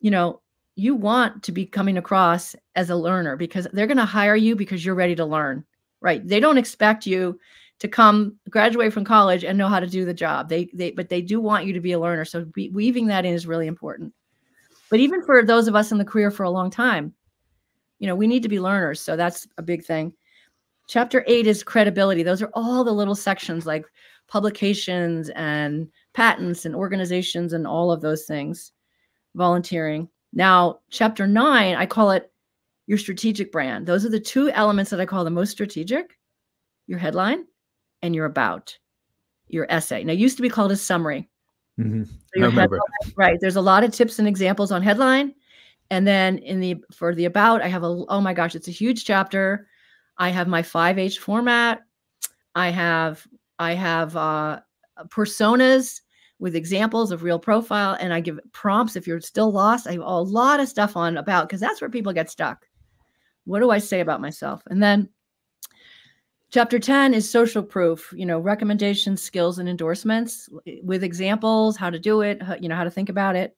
[SPEAKER 2] you want to be coming across as a learner because they're going to hire you because you're ready to learn, right? They don't expect you to come graduate from college and know how to do the job. But they do want you to be a learner. So weaving that in is really important. But even for those of us in the career for a long time, we need to be learners. So that's a big thing. Chapter 8 is credibility. Those are all the little sections like publications and patents and organizations and all of those things, volunteering. Now, chapter 9, I call it your strategic brand. Those are the two elements that I call the most strategic: your headline and your about, your essay. Now, it used to be called a summary.
[SPEAKER 1] Mm-hmm.
[SPEAKER 2] So your
[SPEAKER 1] I remember.
[SPEAKER 2] headline, right? There's a lot of tips and examples on headline, and then for the about, I have oh my gosh, it's a huge chapter. I have my 5H format. I have personas with examples of real profile, and I give prompts if you're still lost. I have a lot of stuff on about, because that's where people get stuck. What do I say about myself? And then chapter 10 is social proof, recommendations, skills, and endorsements with examples, how to do it, how to think about it.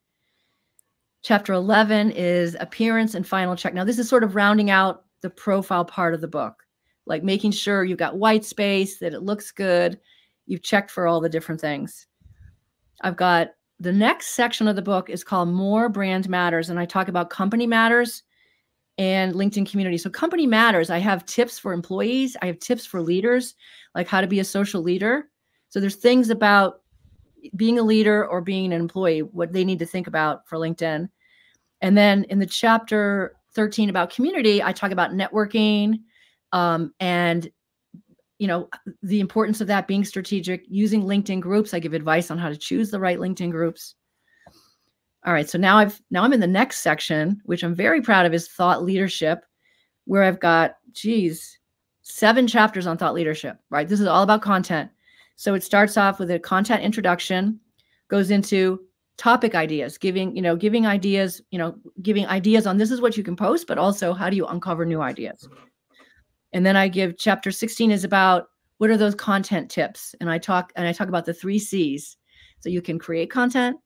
[SPEAKER 2] Chapter 11 is appearance and final check. Now, this is sort of rounding out the profile part of the book, like making sure you've got white space, that it looks good, you've checked for all the different things. I've got the next section of the book is called More Brand Matters, and I talk about company matters and LinkedIn community. So company matters, I have tips for employees. I have tips for leaders, like how to be a social leader. So there's things about being a leader or being an employee, what they need to think about for LinkedIn. And then in the chapter 13 about community, I talk about networking and the importance of that, being strategic, using LinkedIn groups. I give advice on how to choose the right LinkedIn groups. All right, so now I'm in the next section, which I'm very proud of, is thought leadership, where I've got, 7 chapters on thought leadership, right? This is all about content. So it starts off with a content introduction, goes into topic ideas, giving ideas, giving ideas on this is what you can post, but also how do you uncover new ideas. And then I give chapter 16 is about what are those content tips. And I talk about the 3 C's. So you can create content,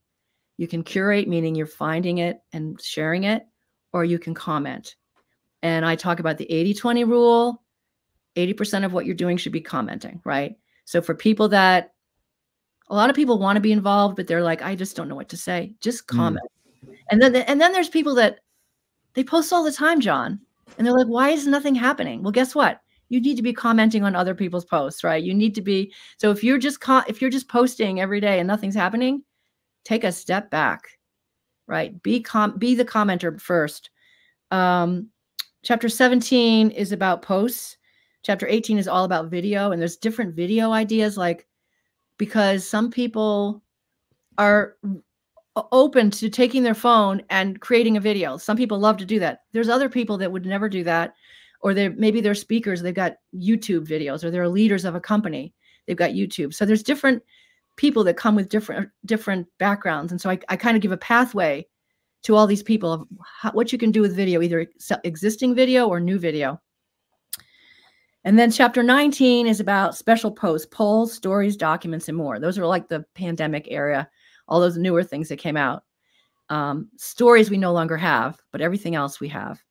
[SPEAKER 2] you can curate, meaning you're finding it and sharing it, or you can comment. And I talk about the 80-20 rule. 80% of what you're doing should be commenting, right? So for people that, a lot of people want to be involved, but they're like, I just don't know what to say. Just comment. And then there's people that they post all the time, John, and they're like, why is nothing happening? Well, guess what? You need to be commenting on other people's posts, right? You need to be. So if you're just posting every day and nothing's happening, take a step back, right? Be the commenter first. Chapter 17 is about posts. Chapter 18 is all about video, and there's different video ideas, like, because some people are open to taking their phone and creating a video. Some people love to do that. There's other people that would never do that, or maybe they're speakers, they've got YouTube videos, or they're leaders of a company, they've got YouTube. So there's different people that come with different backgrounds. And so I kind of give a pathway to all these people of what you can do with video, either existing video or new video. And then chapter 19 is about special posts, polls, stories, documents, and more. Those are like the pandemic era, all those newer things that came out. Stories we no longer have, but everything else we have.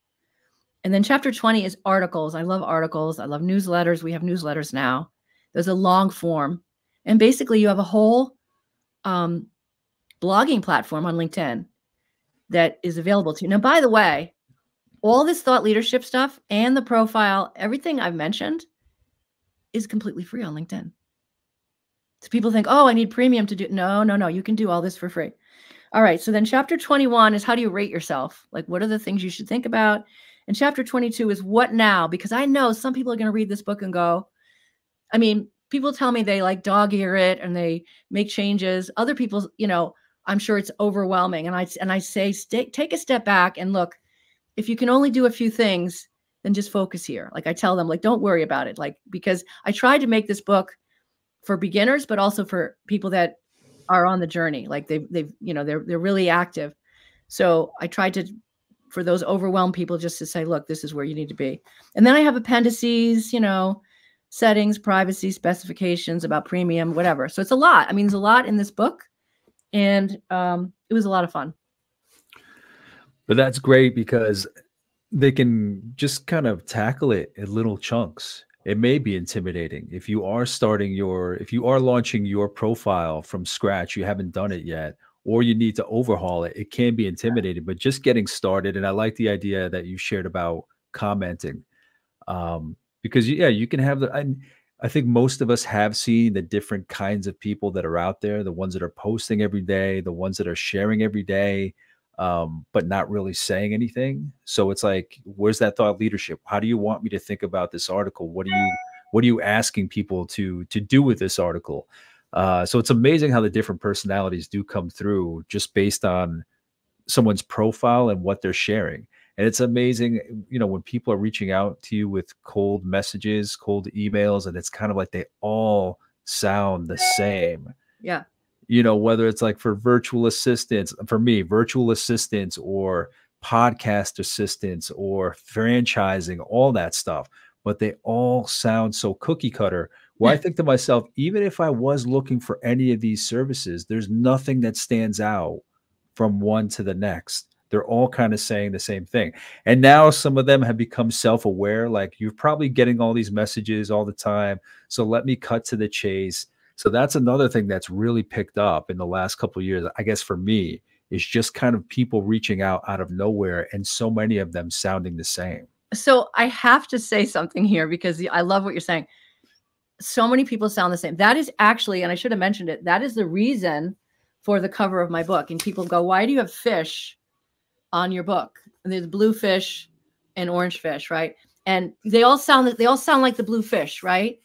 [SPEAKER 2] And then chapter 20 is articles. I love articles. I love newsletters. We have newsletters now. There's a long form. And basically you have a whole blogging platform on LinkedIn that is available to you. Now, by the way, all this thought leadership stuff and the profile, everything I've mentioned is completely free on LinkedIn. So people think, oh, I need premium to do. No. You can do all this for free. All right. So then chapter 21 is how do you rate yourself? Like, what are the things you should think about? And chapter 22 is what now? Because I know some people are going to read this book and go, I mean, people tell me they like dog ear it and they make changes. Other people, I'm sure it's overwhelming. And I say, take a step back and look. If you can only do a few things, then just focus here. Like I tell them, like, don't worry about it. Like, because I tried to make this book for beginners, but also for people that are on the journey. Like they're really active. So I tried to, for those overwhelmed people, just to say, look, this is where you need to be. And then I have appendices, settings, privacy, specifications about premium, whatever. So it's a lot. I mean, there's a lot in this book, and it was a lot of fun.
[SPEAKER 1] But that's great because they can just kind of tackle it in little chunks. It may be intimidating if you are launching your profile from scratch, you haven't done it yet, or you need to overhaul it. It can be intimidating, but just getting started. And I like the idea that you shared about commenting, because you can have I think most of us have seen the different kinds of people that are out there, the ones that are posting every day, the ones that are sharing every day, but not really saying anything. So it's like, where's that thought leadership? How do you want me to think about this article? What are you asking people to do with this article? So it's amazing how the different personalities do come through just based on someone's profile and what they're sharing. And it's amazing, when people are reaching out to you with cold messages, cold emails, and it's kind of like they all sound the same.
[SPEAKER 2] Yeah.
[SPEAKER 1] Whether it's like for virtual assistants, for me, virtual assistants or podcast assistants or franchising, all that stuff, but they all sound so cookie cutter. Well, I think to myself, even if I was looking for any of these services, there's nothing that stands out from one to the next. They're all kind of saying the same thing. And now some of them have become self-aware, like you're probably getting all these messages all the time. So let me cut to the chase. So that's another thing that's really picked up in the last couple of years, I guess for me, is just kind of people reaching out of nowhere and so many of them sounding the same.
[SPEAKER 2] So I have to say something here because I love what you're saying. So many people sound the same. That is actually, and I should have mentioned it, that is the reason for the cover of my book. And people go, why do you have fish on your book? And there's blue fish and orange fish, right? And they all sound like the blue fish, right?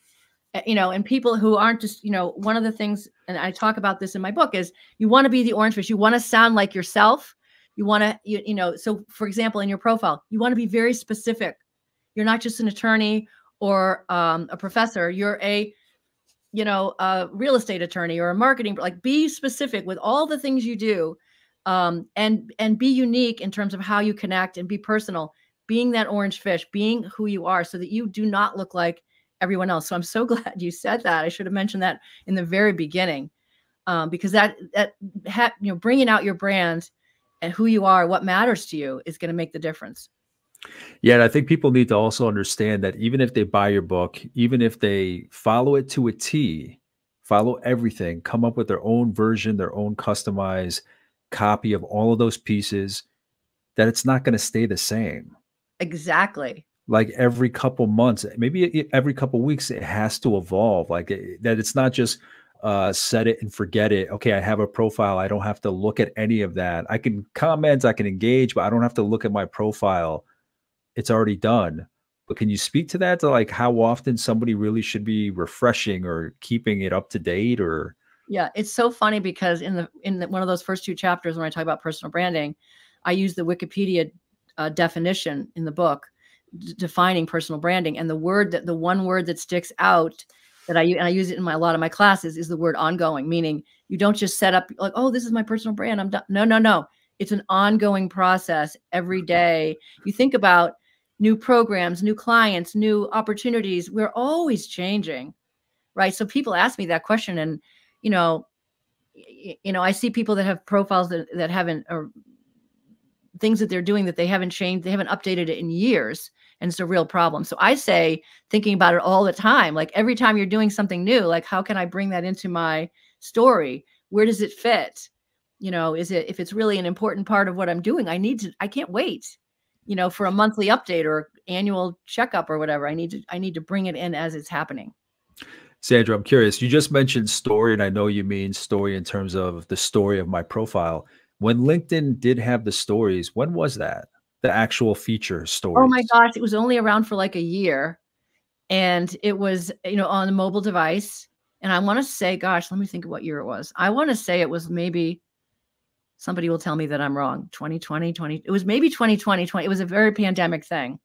[SPEAKER 2] And people who aren't just, one of the things, and I talk about this in my book, is you want to be the orange fish. You want to sound like yourself. You want to, so for example, in your profile, you want to be very specific. You're not just an attorney or a professor. You're a real estate attorney or a marketing, like be specific with all the things you do, and be unique in terms of how you connect and be personal, being that orange fish, being who you are so that you do not look like everyone else. So I'm so glad you said that. I should have mentioned that in the very beginning, because bringing out your brand and who you are, what matters to you is going to make the difference.
[SPEAKER 1] Yeah, and I think people need to also understand that even if they buy your book, even if they follow it to a T, follow everything, come up with their own version, their own customized copy of all of those pieces, that it's not going to stay the same.
[SPEAKER 2] Exactly.
[SPEAKER 1] Like every couple months, maybe every couple weeks, it has to evolve. Like that it's not just set it and forget it. Okay, I have a profile. I don't have to look at any of that. I can comment, I can engage, but I don't have to look at my profile. It's already done. But can you speak to that, to like how often somebody really should be refreshing or keeping it up to date? Or
[SPEAKER 2] yeah, it's so funny because in one of those first 2 chapters when I talk about personal branding, I use the Wikipedia definition in the book defining personal branding, and the one word that sticks out that I use it in a lot of my classes is the word ongoing, meaning you don't just set up like, oh, this is my personal brand, I'm done. No. It's an ongoing process every day. You think about new programs, new clients, new opportunities. We're always changing, right? So people ask me that question, and I see people that have profiles that haven't, or things that they're doing that they haven't changed, they haven't updated it in years, and it's a real problem. So I say, thinking about it all the time, like every time you're doing something new, like how can I bring that into my story? Where does it fit? If it's really an important part of what I'm doing, I can't wait, for a monthly update or annual checkup or whatever. I need to bring it in as it's happening.
[SPEAKER 1] Sandra, I'm curious. You just mentioned story, and I know you mean story in terms of the story of my profile. When LinkedIn did have the stories, when was that? The actual feature stories?
[SPEAKER 2] Oh my gosh, it was only around for like a year, and it was, on a mobile device. And I want to say, gosh, let me think of what year it was. I want to say it was maybe, somebody will tell me that I'm wrong. 2020, it was maybe 2020. It was a very pandemic thing.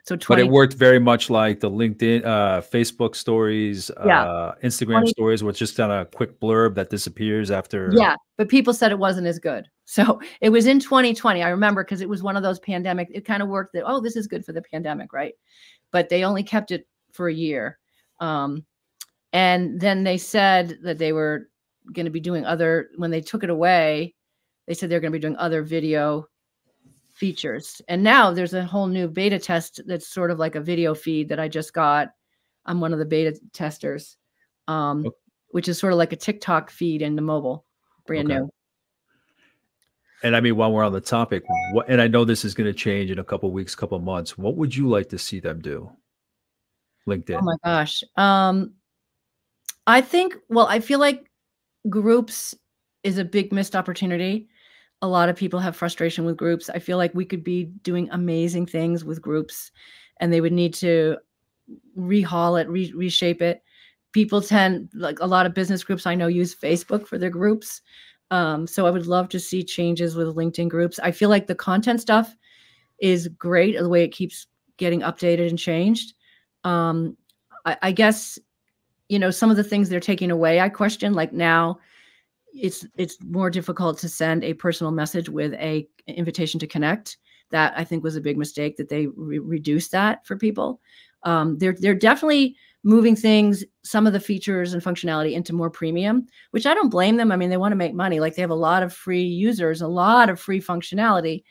[SPEAKER 2] So
[SPEAKER 1] But it worked very much like the LinkedIn, Facebook stories,
[SPEAKER 2] yeah,
[SPEAKER 1] Instagram stories, where it's just on a quick blurb that disappears after.
[SPEAKER 2] Yeah, but people said it wasn't as good. So it was in 2020. I remember because it was one of those pandemic. It kind of worked that, oh, this is good for the pandemic, right? But they only kept it for a year. And then they said that they were going to be doing when they took it away, they said they're going to be doing other video features. And now there's a whole new beta test that's sort of like a video feed that I just got. I'm one of the beta testers, which is sort of like a TikTok feed in the mobile, brand new.
[SPEAKER 1] And I mean, while we're on the topic, and I know this is going to change in a couple of weeks, couple of months, what would you like to see them do?
[SPEAKER 2] Oh
[SPEAKER 1] LinkedIn?
[SPEAKER 2] my gosh. I think, well, I feel like groups is a big missed opportunity. A lot of people have frustration with groups. I feel like we could be doing amazing things with groups, and they would need to rehaul it, reshape it. People tend, like a lot of business groups I know, use Facebook for their groups. So I would love to see changes with LinkedIn groups. I feel like the content stuff is great, the way it keeps getting updated and changed. I guess, some of the things they're taking away, I question, like now it's more difficult to send a personal message with a invitation to connect. That I think was a big mistake, that they reduced that for people. They're definitely moving things, some of the features and functionality, into more premium, which I don't blame them. I mean, they want to make money. Like, they have a lot of free users, a lot of free functionality.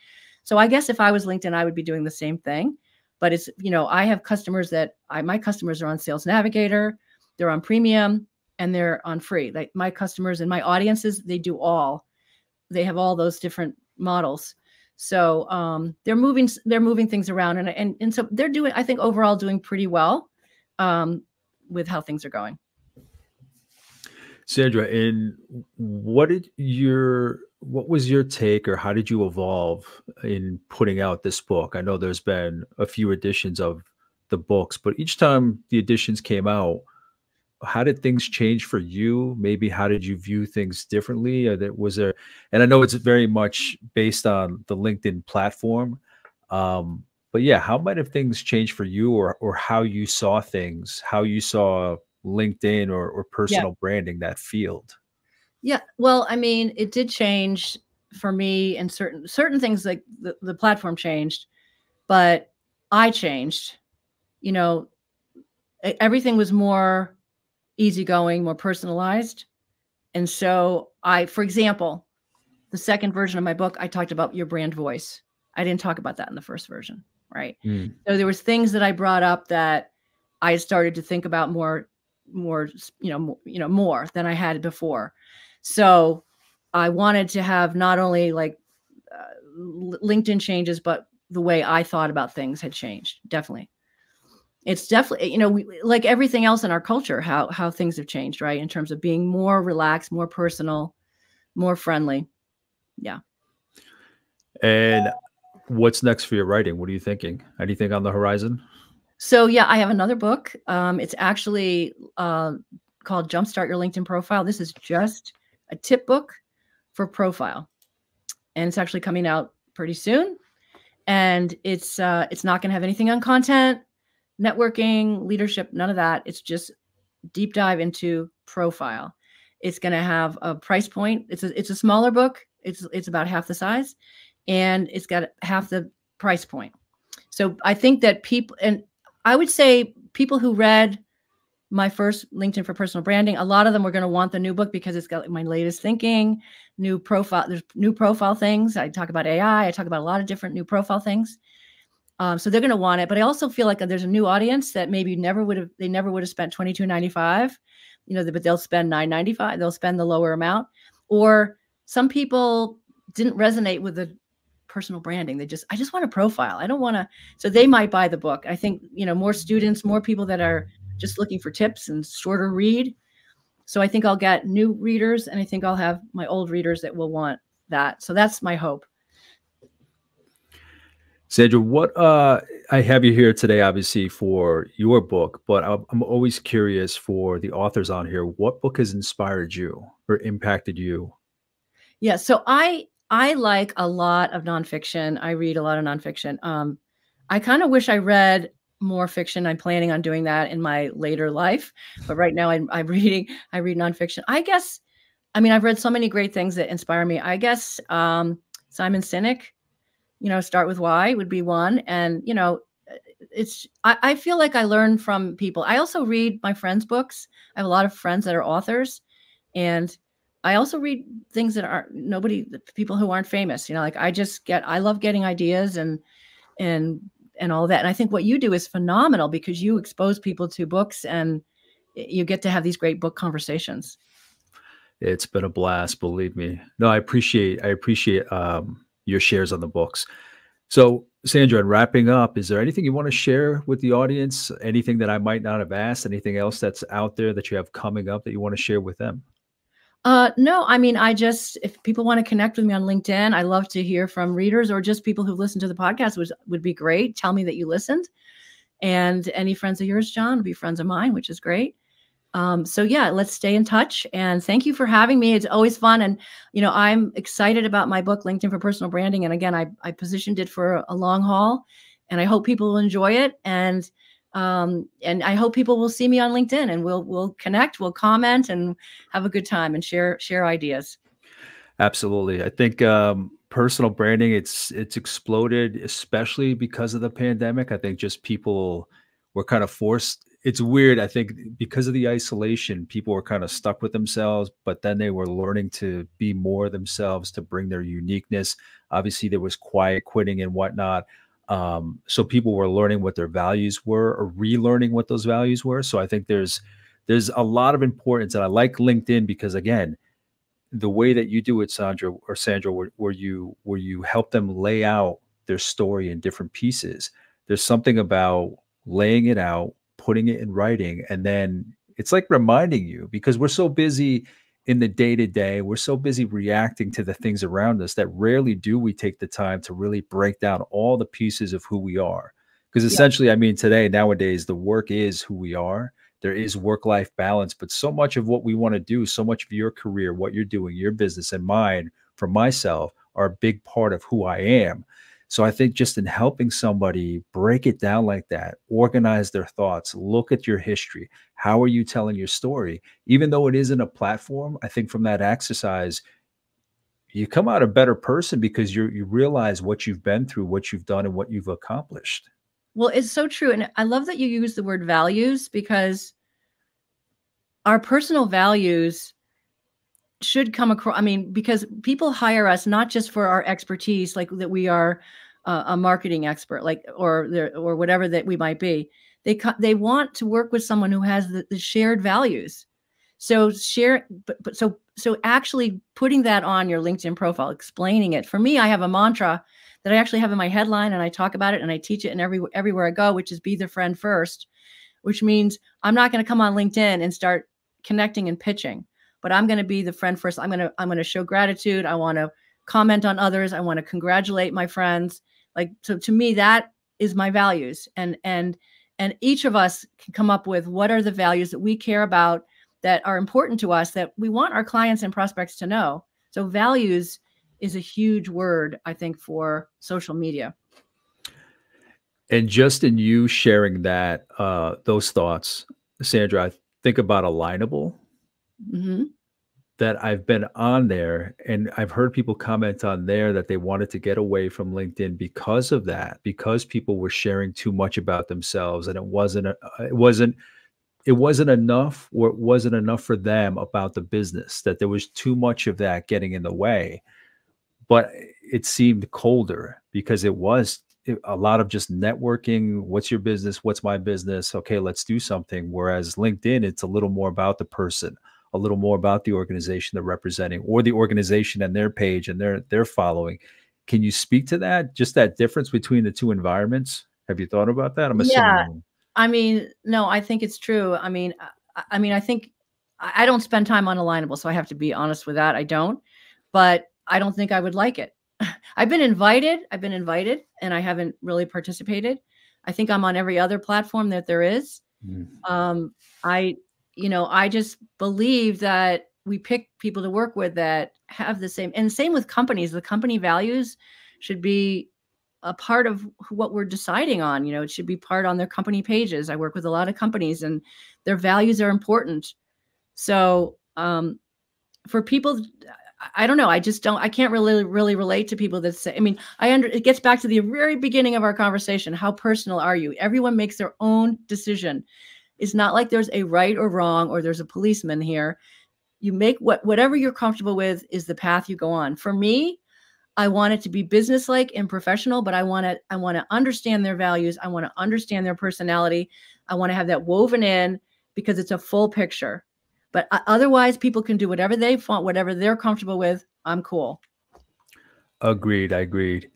[SPEAKER 2] So I guess if I was LinkedIn, I would be doing the same thing. But it's, I have customers my customers are on Sales Navigator, they're on premium, and they're on free. Like, my customers and my audiences, they have all those different models. So they're moving things around, and so they're doing, I think, overall doing pretty well with how things are going.
[SPEAKER 1] Sandra, and what was your take, or how did you evolve in putting out this book? I know there's been a few editions of the books, but each time the editions came out, how did things change for you? Maybe how did you view things differently? And I know it's very much based on the LinkedIn platform. But yeah, how might have things changed for you, or how you saw things, how you saw LinkedIn or
[SPEAKER 2] Yeah.
[SPEAKER 1] personal branding, that field?
[SPEAKER 2] Yeah. Well, I mean, it did change for me, and certain things, like the platform changed, but I changed. Everything was more easygoing, more personalized. And so for example, the second version of my book, I talked about your brand voice. I didn't talk about that in the first version, right? So there was things that I brought up that I started to think about more, more than I had before. So I wanted to have not only like LinkedIn changes, but the way I thought about things had changed. Definitely. It's definitely, like everything else in our culture, how things have changed, right? In terms of being more relaxed, more personal, more friendly. Yeah.
[SPEAKER 1] And what's next for your writing? What are you thinking? Anything on the horizon?
[SPEAKER 2] So yeah, I have another book. It's actually called Jumpstart Your LinkedIn Profile. This is just a tip book for profile, and it's actually coming out pretty soon. And it's not going to have anything on content, networking, leadership, none of that. It's just deep dive into profile. It's going to have a price point. It's a smaller book. It's about half the size, and it's got half the price point. So I think that I would say people who read my first LinkedIn for Personal Branding, a lot of them were going to want the new book because it's got my latest thinking, new profile. There's new profile things. I talk about AI. I talk about a lot of different new profile things. So they're going to want it. But I also feel like there's a new audience that maybe never would have spent $22.95, but they'll spend $9.95. They'll spend the lower amount. Or some people didn't resonate with the personal branding. I just want a profile. I don't want to. So they might buy the book. I think, more students, more people that are just looking for tips and shorter read. So I think I'll get new readers, and I think I'll have my old readers that will want that. So that's my hope.
[SPEAKER 1] Sandra, what I have you here today, obviously, for your book, but I'm always curious for the authors on here. What book has inspired you or impacted you?
[SPEAKER 2] Yeah, so I like a lot of nonfiction. I read a lot of nonfiction. I kind of wish I read more fiction. I'm planning on doing that in my later life, but right now I read nonfiction. I guess, I've read so many great things that inspire me. I guess Simon Sinek, Start With Why would be one. And, I feel like I learn from people. I also read my friends' books. I have a lot of friends that are authors, and I also read things that are people who aren't famous. I love getting ideas and all that. And I think what you do is phenomenal, because you expose people to books, and you get to have these great book conversations.
[SPEAKER 1] It's been a blast, believe me. No, I appreciate your shares on the books. So, Sandra, in wrapping up, is there anything you want to share with the audience? Anything that I might not have asked? Anything else that's out there that you have coming up that you want to share with them?
[SPEAKER 2] No, I mean, if people want to connect with me on LinkedIn, I love to hear from readers or just people who listen to the podcast, which would be great. Tell me that you listened. And any friends of yours, John, will be friends of mine, which is great. So yeah, let's stay in touch. And thank you for having me. It's always fun. And, I'm excited about my book, LinkedIn for Personal Branding. And again, I positioned it for a long haul, and I hope people will enjoy it. And I hope people will see me on LinkedIn, and we'll connect, we'll comment, and have a good time and share ideas.
[SPEAKER 1] Absolutely. I think personal branding, it's exploded, especially because of the pandemic. I think just people were kind of forced. It's weird. I think because of the isolation, people were kind of stuck with themselves, but then they were learning to be more themselves, to bring their uniqueness. Obviously, there was quiet quitting and whatnot. So people were learning what their values were, or relearning what those values were. So I think there's a lot of importance, and I like LinkedIn because, again, the way that you do it, Sandra, where you help them lay out their story in different pieces. There's something about laying it out, putting it in writing, and then it's like reminding you, because we're so busy in the day to day, we're so busy reacting to the things around us that rarely do we take the time to really break down all the pieces of who we are. Because
[SPEAKER 2] Yeah.
[SPEAKER 1] essentially, I mean, nowadays, the work is who we are. There is work-life balance, but so much of what we want to do, so much of your career, what you're doing, your business and mine, for myself, are a big part of who I am. So I think just in helping somebody break it down like that, organize their thoughts, look at your history, how are you telling your story? Even though it isn't a platform, I think from that exercise, you come out a better person, because you realize what you've been through, what you've done, and what you've accomplished.
[SPEAKER 2] Well, it's so true. And I love that you use the word values, because our personal values should come across. I mean, because people hire us not just for our expertise, like that we are a marketing expert, like, or whatever that we might be. They want to work with someone who has the shared values. So so actually putting that on your LinkedIn profile, explaining it. For me, I have a mantra that I actually have in my headline, and I talk about it and I teach it in everywhere I go, which is be the friend first, which means I'm not going to come on LinkedIn and start connecting and pitching, but I'm going to be the friend first. I'm going to show gratitude. I want to comment on others. I want to congratulate my friends. Like, so to me, that is my values. And each of us can come up with what are the values that we care about, that are important to us, that we want our clients and prospects to know. So values is a huge word, I think, for social media.
[SPEAKER 1] And just in you sharing that, those thoughts, Sandra, I think about Alignable,
[SPEAKER 2] Mm-hmm.
[SPEAKER 1] that I've been on there, and I've heard people comment on there that they wanted to get away from LinkedIn because of that, because people were sharing too much about themselves, and it wasn't enough, or it wasn't enough for them about the business, that there was too much of that getting in the way. But it seemed colder, because a lot of just networking. What's your business? What's my business? Okay, let's do something. Whereas LinkedIn, it's a little more about the person, a little more about the organization they're representing, or the organization and their page and their following. Can you speak to that? Just that difference between the two environments? Have you thought about that? I'm
[SPEAKER 2] Yeah.
[SPEAKER 1] assuming.
[SPEAKER 2] I mean, no, I think it's true. I think I don't spend time on Alignable, so I have to be honest with that. I don't, but I don't think I would like it. I've been invited, and I haven't really participated. I think I'm on every other platform that there is.
[SPEAKER 1] Mm.
[SPEAKER 2] I, I just believe that we pick people to work with that have the same, and same with companies. The company values should be a part of what we're deciding on. It should be part on their company pages. I work with a lot of companies, and their values are important. So for people, I don't know. I can't really relate to people that say, I mean, it gets back to the very beginning of our conversation. How personal are you? Everyone makes their own decision. It's not like there's a right or wrong, or there's a policeman here. You make whatever you're comfortable with is the path you go on. For me, I want it to be businesslike and professional, but I want to understand their values. I want to understand their personality. I want to have that woven in, because it's a full picture. But otherwise, people can do whatever they want, whatever they're comfortable with. I'm cool.
[SPEAKER 1] Agreed. I agreed.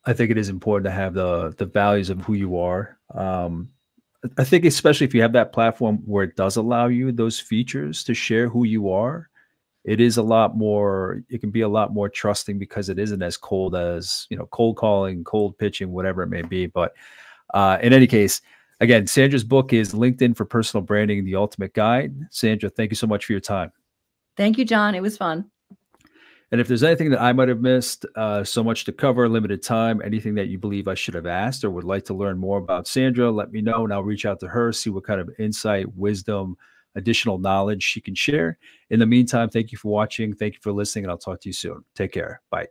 [SPEAKER 1] I think it is important to have the values of who you are. I think especially if you have that platform where it does allow you those features to share who you are, it is a lot more, it can be a lot more trusting because it isn't as cold as, cold calling, cold pitching, whatever it may be. But in any case, again, Sandra's book is LinkedIn for Personal Branding, The Ultimate Guide. Sandra, thank you so much for your time.
[SPEAKER 2] Thank you, John. It was fun.
[SPEAKER 1] And if there's anything that I might have missed, so much to cover, limited time, anything that you believe I should have asked or would like to learn more about Sandra, let me know and I'll reach out to her, see what kind of insight, wisdom, additional knowledge she can share. In the meantime, thank you for watching. Thank you for listening, and I'll talk to you soon. Take care. Bye.